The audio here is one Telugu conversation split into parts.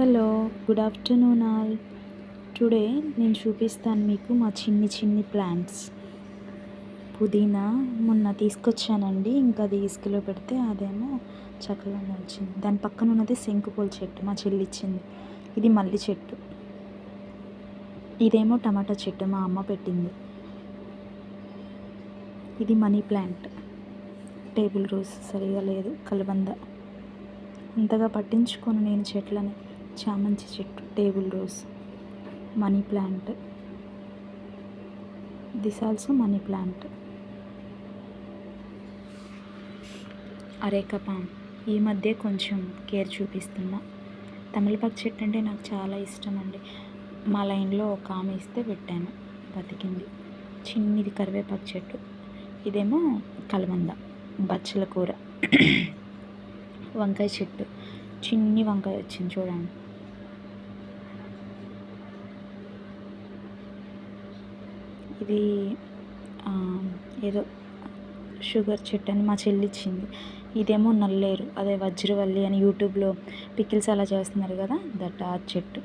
Hello, good afternoon all. Today నేను చూపిస్తాను మీకు మా చిన్ని ప్లాంట్స్. పుదీనా మొన్న తీసుకొచ్చానండి, ఇంకా అది ఇసుకలో పెడితే అదేమో చక్కగా మొలిచింది. దాని పక్కన ఉన్నది శంకుపూల చెట్టు, మా చెల్లి ఇచ్చింది. ఇది మల్లి చెట్టు, ఇదేమో టమాటా చెట్టు మా అమ్మ పెట్టింది. ఇది మనీ ప్లాంట్, టేబుల్ రోజ్ సరిగా లేదు, కలబంద. అంతగా పట్టించుకోను నేను చెట్లని. చామంతి చెట్టు, table rose, money plant, this also money plant. Areca palm ఈ మధ్య కొంచెం కేర్ చూపిస్తున్నా. తమలపాకు చెట్టు అంటే నాకు చాలా ఇష్టం అండి. మా లైన్లో ఒక ఆమె ఇస్తే పెట్టాను, బతికింది. చిన్నది కరివేపాకు చెట్టు, ఇదేమో కలబంద, బచ్చల కూర. వంకాయ చెట్టు, చిన్ని వంకాయ వచ్చింది చూడండి. ఇది ఏదో షుగర్ చెట్టు అని మా చెల్లి ఇచ్చింది. ఇదేమో నల్లేరు, అదే వజ్రవల్లి అని యూట్యూబ్లో పికిల్స్ అలా చేస్తున్నారు కదా, దట్ ఆ చెట్టు.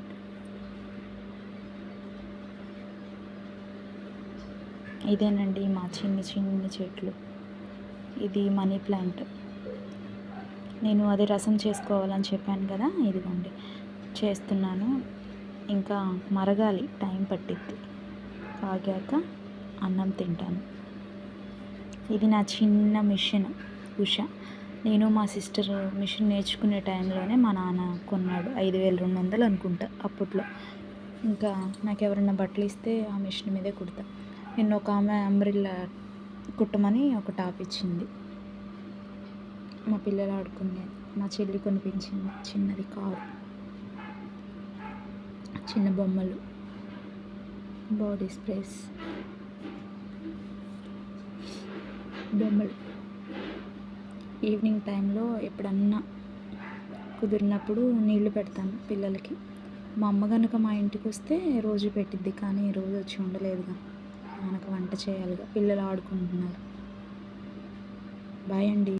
ఇదేనండి మా చిన్ని చెట్లు. ఇది మనీ ప్లాంట్. నేను అదే రసం చేసుకోవాలని చెప్పాను కదా, ఇదిగోండి చేస్తున్నాను. ఇంకా మరగాలి, టైం పట్టిద్ది. కాగాక అన్నం తింటాను. ఇది నా చిన్న మిషన్ ఉష. నేను మా సిస్టర్ మిషన్ నేర్చుకునే టైంలోనే మా నాన్న కొన్నాడు, 5200 అనుకుంటా అప్పట్లో. ఇంకా నాకు ఎవరైనా బట్టలు ఇస్తే ఆ మిషన్ మీదే కుడతా. నిన్న ఒక ఆమె అంబ్రిల్లా కుట్టమని ఒక టాప్ ఇచ్చింది, మా పిల్లలు ఆడుకునే. మా చెల్లి కొనిపించింది చిన్నది కారు, చిన్న బొమ్మలు, బాడీ స్ప్రేస్, బొమ్మలు. ఈవినింగ్ టైంలో ఎప్పుడన్నా కుదిరినప్పుడు నీళ్లు పెడతాను పిల్లలకి. మా అమ్మ కనుక మా ఇంటికి వస్తే రోజు పెట్టిద్ది, కానీ ఈరోజు వచ్చి ఉండలేదుగా, మనకు వంట చేయాలిగా, పిల్లలు ఆడుకుంటున్నారు. బాయ్ అండి.